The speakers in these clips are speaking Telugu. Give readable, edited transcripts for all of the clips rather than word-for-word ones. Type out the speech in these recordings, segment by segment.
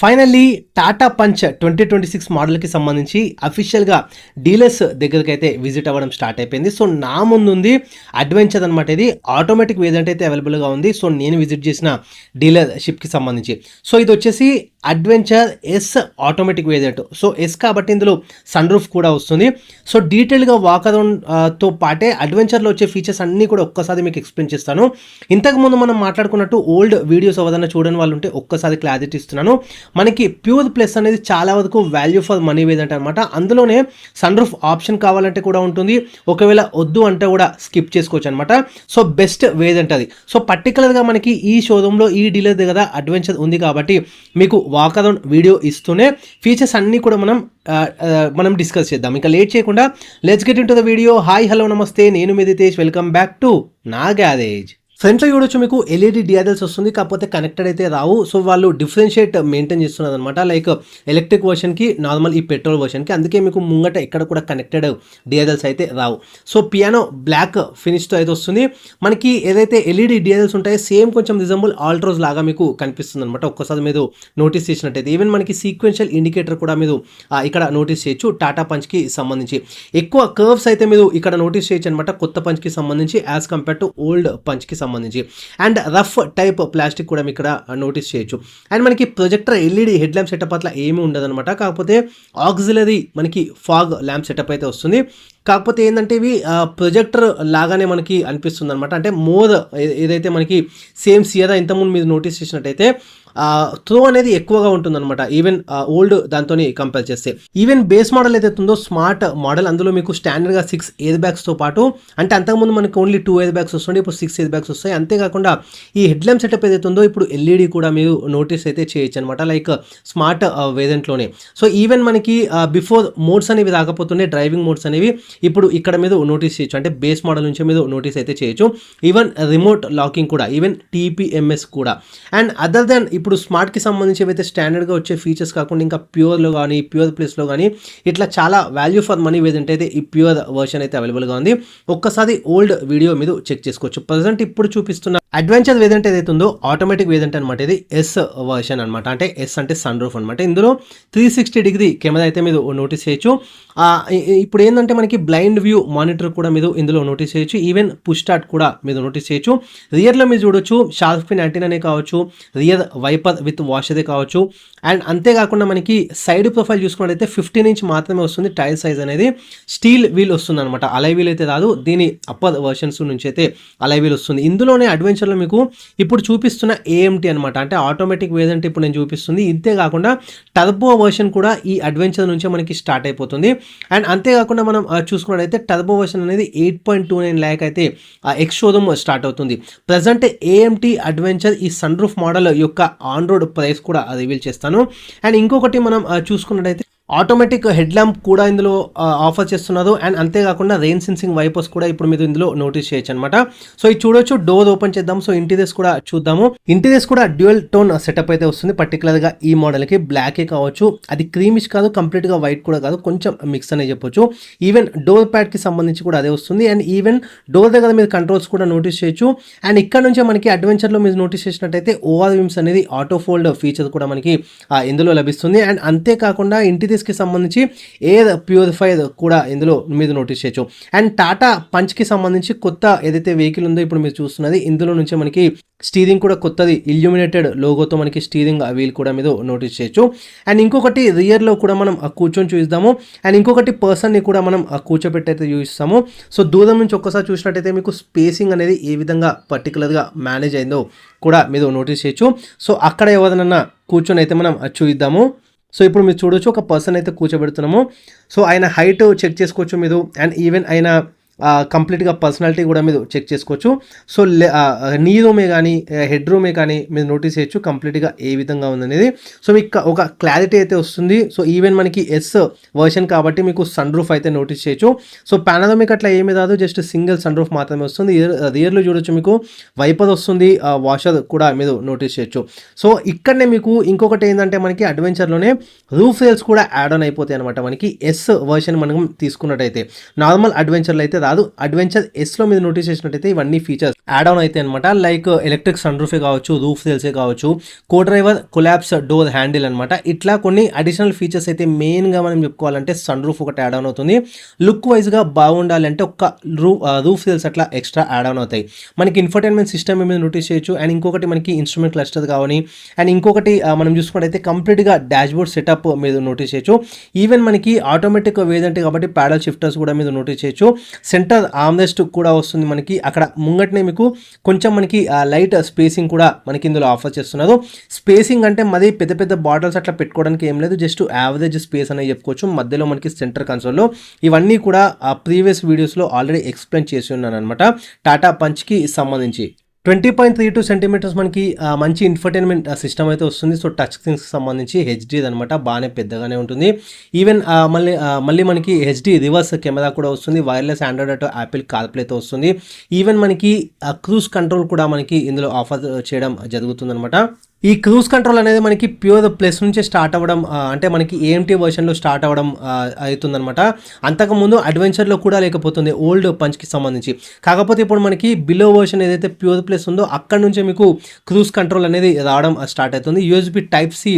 ఫైనల్లీ టాటా పంచ్ 2026 మోడల్కి సంబంధించి అఫీషియల్గా డీలర్స్ దగ్గరికి అయితే విజిట్ అవ్వడం స్టార్ట్ అయిపోయింది. సో నా ముందుంది అడ్వెంచర్ అనమాట. ఇది ఆటోమేటిక్ వేరియంట్ అయితే అవైలబుల్గా ఉంది. సో నేను విజిట్ చేసిన డీలర్షిప్కి సంబంధించి సో ఇది వచ్చేసి adventure S automatic variant. So S కాబట్టి ఇందులో సన్ రూఫ్ కూడా వస్తుంది. సో డీటెయిల్గా వాకరౌండ్తో పాటే అడ్వెంచర్లో వచ్చే ఫీచర్స్ అన్నీ కూడా ఒక్కసారి మీకు ఎక్స్ప్లెయిన్ చేస్తాను. ఇంతకుముందు మనం మాట్లాడుకున్నట్టు ఓల్డ్ వీడియోస్ ఎవరైనా చూడని వాళ్ళు ఉంటే ఒక్కసారి క్లారిటీ ఇస్తున్నాను. మనకి ప్యూర్ ప్లస్ అనేది చాలా వరకు వాల్యూ ఫర్ మనీ వేరియంట్ అనమాట. అందులోనే సన్ రూఫ్ ఆప్షన్ కావాలంటే కూడా ఉంటుంది, ఒకవేళ వద్దు అంటే కూడా స్కిప్ చేసుకోవచ్చు అనమాట. సో బెస్ట్ వేరియంట్ అది. సో పర్టికులర్గా మనకి ఈ షోరూంలో ఈ డీలర్ దగ్గర అడ్వెంచర్ ఉంది కాబట్టి మీకు వాకరౌండ్ వీడియో ఇస్తూనే ఫీచర్స్ అన్నీ కూడా మనం డిస్కస్ చేద్దాం. ఇంకా లేట్ చేయకుండా let's get into the video. Hi hello నమస్తే, నేను మీ దితేష్. వెల్కమ్ బ్యాక్ టు నా గ్యారేజ్. ఫ్రంట్లో చూడొచ్చు మీకు ఎల్ఈడి డిఆర్ఎల్స్ వస్తుంది, కాకపోతే కనెక్టెడ్ అయితే రావు. సో వాళ్ళు డిఫరెన్షియేట్ మెయింటైన్ చేస్తున్నారు అనమాట, లైక్ ఎలక్ట్రిక్ వర్షన్కి నార్మల్ ఈ పెట్రోల్ వర్షన్కి. అందుకే మీకు ముంగట ఎక్కడ కూడా కనెక్టెడ్ డిఆర్ఎల్స్ అయితే రావు. సో పియానో బ్లాక్ ఫినిష్తో అయితే వస్తుంది. మనకి ఏదైతే ఎల్ఈడి డిఆర్ఎల్స్ ఉంటాయో సేమ్ కొంచెం రిజంబుల్ ఆల్ట్రోస్ లాగా మీకు కనిపిస్తుంది అనమాట. ఒక్కసారి మీరు నోటీస్ చేసినట్టయితే ఈవెన్ మనకి సీక్వెన్షియల్ ఇండికేటర్ కూడా మీరు ఇక్కడ నోటీస్ చేయొచ్చు. టాటా పంచ్కి సంబంధించి ఎక్కువ కర్వ్స్ అయితే మీరు ఇక్కడ నోటీస్ చేయొచ్చు అనమాట, కొత్త పంచ్కి సంబంధించి యాజ్ కంపేర్ టు ఓల్డ్ పంచ్కి సంబంధించి. అండ్ రఫ్ టైప్ ప్లాస్టిక్ కూడా ఇక్కడ నోటీస్ చేయొచ్చు. అండ్ మనకి projector LED head lamp setup అట్లా ఏమీ ఉండదన్నమాట, కాకపోతే ఆక్సిలరీ మనకి ఫాగ్ ల్యాంప్ సెటప్ అయితే వస్తుంది. కాకపోతే ఏంటంటే ఇవి ప్రొజెక్టర్ లాగానే మనకి అనిపిస్తుంది అనమాట. అంటే మోర్ ఏదైతే మనకి సేమ్ సియరా ఇంతకుముందు మీరు నోటీస్ చేసినట్టయితే త్రో అనేది ఎక్కువగా ఉంటుందన్నమాట, ఈవెన్ ఓల్డ్ దాంతో కంపేర్ చేస్తే. ఈవెన్ బేస్ మోడల్ ఏదైతే ఉందో స్మార్ట్ మోడల్, అందులో మీకు స్టాండర్డ్గా 6 ఎయిర్ బ్యాగ్స్తో పాటు, అంటే అంతకుముందు మనకు ఓన్లీ 2 ఎయిర్ బ్యాగ్స్ వస్తుండే, ఇప్పుడు 6 ఎయిర్ బ్యాగ్స్ వస్తాయి. అంతేకాకుండా ఈ హెడ్ ల్యాంప్ సెటప్ ఏదైతే ఉందో ఇప్పుడు ఎల్ఈడి కూడా మీరు నోటీస్ అయితే చేయొచ్చు అనమాట, లైక్ స్మార్ట్ వేరియంట్లోనే. సో ఈవెన్ మనకి బిఫోర్ మోడ్స్ అనేవి రాకపోతుండే, డ్రైవింగ్ మోడ్స్ అనేవి ఇప్పుడు ఇక్కడ మీద నోటీస్ చేయొచ్చు, అంటే బేస్ మోడల్ నుంచి మీరు నోటీస్ అయితే చేయొచ్చు. ఈవెన్ రిమోట్ లాకింగ్ కూడా, ఈవెన్ టీపీఎంఎస్ కూడా. అండ్ అదర్ దెన్ ఇప్పుడు స్మార్ట్కి సంబంధించి ఏవైతే స్టాండర్డ్గా వచ్చే ఫీచర్స్ కాకుండా ఇంకా ప్యూర్లో కానీ ప్యూర్ ప్లస్లో కానీ ఇట్లా చాలా వాల్యూ ఫర్ మనీ వేరియంట్ అయితే ఈ ప్యూర్ వర్షన్ అయితే అవైలబుల్గా ఉంది. ఒక్కసారి ఓల్డ్ వీడియో మీరు చెక్ చేసుకోవచ్చు. ప్రజెంట్ ఇప్పుడు చూపిస్తున్న అడ్వెంచర్ వేరియంట్ ఏదైతే ఉందో ఆటోమేటిక్ వేరియంట్ అనమాట. ఇది ఎస్ వర్షన్ అనమాట, అంటే ఎస్ అంటే సన్ రూఫ్ అనమాట. ఇందులో 360 డిగ్రీ కెమెరా అయితే మీరు నోటీస్ చేయొచ్చు. ఇప్పుడు ఏంటంటే మనకి బ్లైండ్ వ్యూ మానిటర్ కూడా మీరు ఇందులో నోటీస్ చేయొచ్చు. ఈవెన్ పుష్ స్టార్ట్ కూడా మీరు నోటీస్ చేయొచ్చు. రియర్లో మీరు చూడొచ్చు షార్క్ ఫిన్ యాంటీనానే కావచ్చు, రియర్ వైపర్ విత్ వాష్ అదే కావచ్చు. అండ్ అంతేకాకుండా మనకి సైడ్ ప్రొఫైల్ చూసుకున్నట్టయితే 15 ఇంచ్ మాత్రమే వస్తుంది. టైర్ సైజ్ అనేది స్టీల్ వీల్ వస్తుంది అనమాట, అలై వీల్ అయితే రాదు. దీని అప్పర్ వర్షన్స్ నుంచి అయితే అలై వీల్ వస్తుంది. ఇందులోనే అడ్వెంచర్లో మీకు ఇప్పుడు చూపిస్తున్న ఏఎంటీ అనమాట, అంటే ఆటోమేటిక్ వేరియంట్ ఇప్పుడు నేను చూపిస్తుంది. ఇంతే కాకుండా టర్బో వర్షన్ కూడా ఈ అడ్వెంచర్ నుంచే మనకి స్టార్ట్ అయిపోతుంది. అండ్ అంతేకాకుండా మనం చూసుకున్నట్టయితే టర్బో వర్షన్ అనేది 8.29 lakh అయితే ఎక్స్ షోరూమ్ స్టార్ట్ అవుతుంది. ప్రజెంట్ ఏఎంటీ అడ్వెంచర్ ఈ సన్ రూఫ్ మోడల్ యొక్క ఆన్ రోడ్ ప్రైస్ కూడా రివీల్ చేస్తాను. అండ్ ఇంకొకటి మనం చూసుకున్నట్టయితే ఆటోమేటిక్ హెడ్ ల్యాంప్ కూడా ఇందులో ఆఫర్ చేస్తున్నారు. అండ్ అంతేకాకుండా రెయిన్ సెన్సింగ్ వైపర్స్ కూడా ఇప్పుడు మీరు ఇందులో నోటీస్ చేయొచ్చు అనమాట. సో ఇది చూడొచ్చు. డోర్ ఓపెన్ చేద్దాం. సో ఇంటీరియర్స్ కూడా చూద్దాము. ఇంటీరియర్స్ కూడా డ్యూయల్ టోన్ సెటప్ అయితే వస్తుంది. పర్టికులర్గా ఈ మోడల్కి బ్లాకే కావచ్చు, అది క్రీమిష్ కాదు, కంప్లీట్గా వైట్ కూడా కాదు, కొంచెం మిక్స్ అనే చెప్పొచ్చు. ఈవెన్ డోర్ ప్యాడ్కి సంబంధించి కూడా అదే వస్తుంది. అండ్ ఈవెన్ డోర్ దగ్గర మీరు కంట్రోల్స్ కూడా నోటీస్ చేయొచ్చు. అండ్ ఇక్కడ నుంచే మనకి అడ్వెంచర్లో మీరు నోటీస్ చేసినట్టయితే ఓఆర్ విమ్స్ అనేది ఆటో ఫోల్డ్ ఫీచర్ కూడా మనకి ఇందులో లభిస్తుంది. అండ్ అంతేకాకుండా ఇంటీరియర్ కి సంబంధించి ఎయిర్ ప్యూరిఫైర్ కూడా ఇందులో మీరు నోటీస్ చేయొచ్చు. అండ్ టాటా పంచ్కి సంబంధించి కొత్త ఏదైతే వెహికల్ ఉందో ఇప్పుడు మీరు చూస్తున్నది, ఇందులో నుంచి మనకి స్టీరింగ్ కూడా కొత్తది ఇల్యూమినేటెడ్ లోగోతో మనకి స్టీరింగ్ వీల్ కూడా మీరు నోటీస్ చేయొచ్చు. అండ్ ఇంకొకటి రియర్లో కూడా మనం కూర్చొని చూద్దాము. అండ్ ఇంకొకటి పర్సన్ని కూడా మనం కూర్చోబెట్టి అయితే చూపిస్తాము. సో దూరం నుంచి ఒక్కసారి చూసినట్టయితే మీకు స్పేసింగ్ అనేది ఏ విధంగా పర్టికులర్గా మేనేజ్ అయిందో కూడా మీరు నోటీస్ చేయొచ్చు. సో అక్కడ ఎవరినన్నా కూర్చొని అయితే మనం చూద్దాము. సో ఇప్పుడు మీరు చూడొచ్చు, ఒక పర్సన్ అయితే కూర్చోబెడుతున్నాము. సో ఆయన హైట్ చెక్ చేసుకోవచ్చు మీరు. అండ్ ఈవెన్ ఆయన కంప్లీట్గా పర్సనాలిటీ కూడా మీరు చెక్ చేసుకోవచ్చు. సో నీ రూమే కానీ హెడ్ రూమే కానీ మీరు నోటీస్ చేయొచ్చు కంప్లీట్గా ఏ విధంగా ఉందనేది. సో మీకు ఒక క్లారిటీ అయితే వస్తుంది. సో ఈవెన్ మనకి ఎస్ వర్షన్ కాబట్టి మీకు సన్ రూఫ్ అయితే నోటీస్ చేయొచ్చు. సో పానోరమిక్ అట్లా ఏమీ రాదు, జస్ట్ సింగిల్ సన్ రూఫ్ మాత్రమే వస్తుంది. రియర్లో చూడొచ్చు మీకు వైపర్ వస్తుంది, వాషర్ కూడా మీరు నోటీస్ చేయొచ్చు. సో ఇక్కడనే మీకు ఇంకొకటి ఏంటంటే మనకి అడ్వెంచర్లోనే రూఫ్ రేల్స్ కూడా యాడ్ ఆన్ అయిపోతాయి అనమాట. మనకి ఎస్ వర్షన్ మనం తీసుకున్నట్టయితే నార్మల్ అడ్వెంచర్లో అయితే రాదు. అడ్వెంచర్ ఎస్లో మీరు నోటీస్ చేసినట్టయితే ఇవన్నీ ఫీచర్స్ యాడ్ ఆన్ అయితే అనమాట. లైక్ ఎలక్ట్రిక్ సన్ రూఫే కావచ్చు, రూఫ్ సెల్సే కావచ్చు, కో డ్రైవర్ కొలాప్స్ డోర్ హ్యాండిల్ అనమాట. ఇట్లా కొన్ని అడిషనల్ ఫీచర్స్ అయితే మెయిన్గా మనం చెప్పుకోవాలంటే సన్ రూఫ్ ఒకటి యాడ్ ఆన్ అవుతుంది. లుక్ వైజ్గా బాగుండాలంటే ఒక రూఫ్ సెల్స్ అట్లా ఎక్స్ట్రా యాడ్ ఆన్ అవుతాయి. మనకి ఇన్ఫర్టైన్మెంట్ సిస్టమ్ మీద నోటీస్ చేయొచ్చు. అండ్ ఇంకొకటి మనకి ఇన్స్ట్రుమెంట్ క్లస్టర్ కావాలి. అండ్ ఇంకొకటి మనం చూసుకున్నట్టయితే కంప్లీట్గా డాష్బోర్డ్ సెటప్ మీద నోటీస్ చేయొచ్చు. ఈవెన్ మనకి ఆటోమేటిక్ వేదంటే కాబట్టి ప్యాడల్ షిఫ్టర్స్ కూడా మీద నోటీస్ చేయొచ్చు. సెంటర్ ఆర్మ్రెస్ట్ కూడా వస్తుంది మనకి. అక్కడ ముంగట్నే మీకు కొంచెం మనకి లైట్ స్పేసింగ్ కూడా మనకి ఇందులో ఆఫర్ చేస్తున్నారు. స్పేసింగ్ అంటే మరి పెద్ద పెద్ద బాటిల్స్ అట్లా పెట్టుకోవడానికి ఏం లేదు, జస్ట్ యావరేజ్ స్పేస్ అనేది చెప్పుకోవచ్చు. మధ్యలో మనకి సెంటర్ కన్సోల్లో ఇవన్నీ కూడా ప్రీవియస్ వీడియోస్లో ఆల్రెడీ ఎక్స్ప్లెయిన్ చేసి ఉన్నాను అనమాట టాటా పంచ్కి సంబంధించి. 20.32 సెంటీమీటర్స్ మనకి మంచి ఇన్ఫర్టైన్మెంట్ సిస్టమ్ అయితే వస్తుంది. సో టచ్ స్క్రీన్స్కి సంబంధించి హెచ్డీ అనమాట, బాగానే పెద్దగానే ఉంటుంది. ఈవెన్ మళ్ళీ మనకి హెచ్డీ రివర్స్ కెమెరా కూడా వస్తుంది. వైర్లెస్ ఆండ్రాయిడ్ ఆటో యాపిల్ కార్ప్లేతో వస్తుంది. ఈవెన్ మనకి క్రూజ్ కంట్రోల్ కూడా మనకి ఇందులో ఆఫర్ చేయడం జరుగుతుంది అనమాట. ఈ క్రూజ్ కంట్రోల్ అనేది మనకి ప్యూర్ ప్లస్ నుంచే స్టార్ట్ అవ్వడం, అంటే మనకి ఏఎంటీ వర్షన్లో స్టార్ట్ అవ్వడం అవుతుందన్నమాట. అంతకుముందు అడ్వెంచర్లో కూడా లేకపోతుంది ఓల్డ్ పంచ్కి సంబంధించి. కాకపోతే ఇప్పుడు మనకి బిలో వర్షన్ ఏదైతే ప్యూర్ ప్లస్ ఉందో అక్కడ నుంచే మీకు క్రూజ్ కంట్రోల్ అనేది రావడం స్టార్ట్ అవుతుంది. USB type C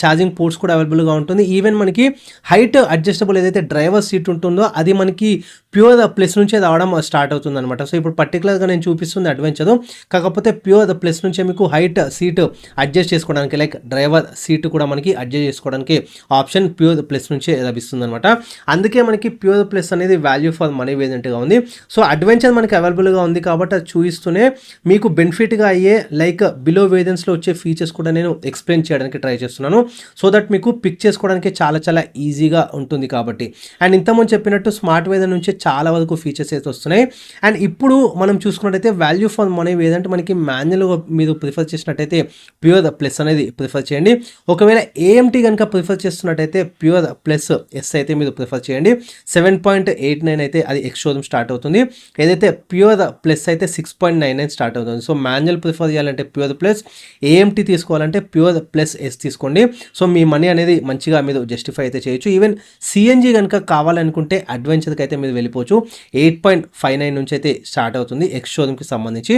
charging ports కూడా అవైలబుల్గా ఉంటుంది. ఈవెన్ మనకి హైట్ అడ్జస్టబుల్ ఏదైతే డ్రైవర్ సీట్ ఉంటుందో అది మనకి ప్యూర్ ప్లస్ నుంచే రావడం స్టార్ట్ అవుతుంది అనమాట. సో ఇప్పుడు పర్టికులర్గా నేను చూపిస్తుంది అడ్వెంచర్, కాకపోతే ప్యూర్ ప్లస్ నుంచే మీకు హైట్ సీట్ అడ్జస్ట్ చేసుకోవడానికి, లైక్ డ్రైవర్ సీట్ కూడా మనకి అడ్జస్ట్ చేసుకోవడానికి ఆప్షన్ ప్యూర్ ప్లస్ నుంచే లభిస్తుంది అనమాట. అందుకే మనకి ప్యూర్ ప్లస్ అనేది వాల్యూ ఫర్ మనీ వేరియంట్గా ఉంది. సో అడ్వెంచర్ మనకి అవైలబుల్గా ఉంది కాబట్టి అది చూపిస్తూనే మీకు బెనిఫిట్గా అయ్యే లైక్ బిలో వేరియంట్స్లో వచ్చే ఫీచర్స్ కూడా నేను ఎక్స్ప్లెయిన్ చేయడానికి ట్రై చేస్తున్నాను. సో దట్ మీకు పిక్ చేసుకోవడానికి చాలా చాలా ఈజీగా ఉంటుంది కాబట్టి. అండ్ ఇంతకుముందు చెప్పినట్టు స్మార్ట్ వేరియంట్ నుంచి చాలా వరకు ఫీచర్స్ అయితే వస్తున్నాయి. అండ్ ఇప్పుడు మనం చూసుకున్నట్టయితే వాల్యూ ఫర్ మనీ ఏదంటే మనకి మాన్యువల్గా మీరు ప్రిఫర్ చేసినట్టయితే ప్యూర్ ప్లస్ అనేది ప్రిఫర్ చేయండి. ఒకవేళ ఏఎంటీ కనుక ప్రిఫర్ చేస్తున్నట్టయితే ప్యూర్ ప్లస్ ఎస్ అయితే మీరు ప్రిఫర్ చేయండి. 7.89 అయితే అది ఎక్స్ షోరూమ్ స్టార్ట్ అవుతుంది. ఏదైతే ప్యూర్ ప్లస్ అయితే 6.99 స్టార్ట్ అవుతుంది. సో మాన్యువల్ ప్రిఫర్ చేయాలంటే ప్యూర్ ప్లస్, ఏఎంటీ తీసుకోవాలంటే ప్యూర్ ప్లస్ ఎస్ తీసుకోండి. సో మీ మనీ అనేది మంచిగా మీరు జస్టిఫై అయితే చేయొచ్చు. ఈవెన్ సిఎన్జీ కనుక కావాలనుకుంటే అడ్వెంచర్కి అయితే మీరు వెళ్ళిపోవచ్చు. 8.59 నుంచి అయితే స్టార్ట్ అవుతుంది ఎక్స్ షోరూమ్కి సంబంధించి.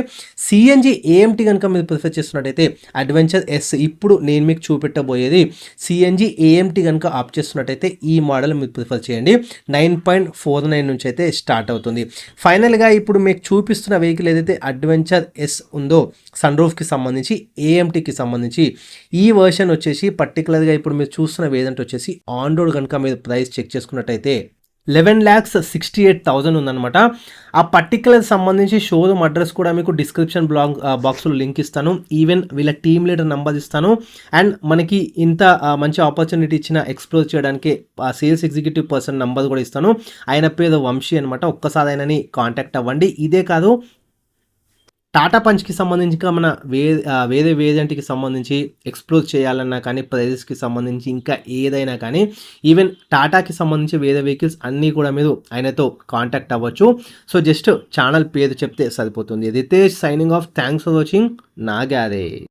సిఎన్జీ ఏఎంటీ కనుక మీరు ప్రిఫర్ చేస్తున్నట్టయితే అడ్వెంచర్ ఎస్ ఇప్పుడు నేను మీకు చూపెట్టబోయేది సిఎన్జీ ఏఎంటీ కనుక ఆప్ చేస్తున్నట్టయితే ఈ మోడల్ మీరు ప్రిఫర్ చేయండి. 9.49 నుంచి అయితే స్టార్ట్ అవుతుంది. ఫైనల్గా ఇప్పుడు మీకు చూపిస్తున్న వెహికల్ ఏదైతే అడ్వెంచర్ ఎస్ ఉందో సన్ రూఫ్కి సంబంధించి, ఏఎంటీకి సంబంధించి ఈ వర్షన్ వచ్చేసి పర్టికులర్గా ఇప్పుడు మీరు చూస్తున్న వేరియంట్ వచ్చేసి ఆన్ రోడ్ కనుక మీరు ప్రైస్ చెక్ చేసుకున్నట్టయితే 11,68,000 ఉందన్నమాట. ఆ పర్టికులర్ సంబంధించి షోరూమ్ అడ్రస్ కూడా మీకు డిస్క్రిప్షన్ బాక్స్లో లింక్ ఇస్తాను. ఈవెన్ వీళ్ళ టీమ్ లీడర్ నంబర్ ఇస్తాను. అండ్ మనకి ఇంత మంచి ఆపర్చునిటీ ఇచ్చిన ఎక్స్ప్లోర్ చేయడానికి సేల్స్ ఎగ్జిక్యూటివ్ పర్సన్ నంబర్ కూడా ఇస్తాను. ఆయన పేరు వంశీ అనమాట. ఒక్కసారి ఆయనని కాంటాక్ట్ అవ్వండి. ఇదే కాదు, టాటా పంచ్కి సంబంధించి మన వేరే వేరియంట్కి సంబంధించి ఎక్స్ప్లోర్ చేయాలన్నా కానీ, ప్రైజెస్కి సంబంధించి ఇంకా ఏదైనా కానీ, ఈవెన్ టాటాకి సంబంధించి వేరే వెహికల్స్ అన్నీ కూడా మీరు ఆయనతో కాంటాక్ట్ అవ్వచ్చు. సో జస్ట్ ఛానల్ పేరు చెప్తే సరిపోతుంది. Ritesh signing off. Thanks for watching నా గ్యారేజ్.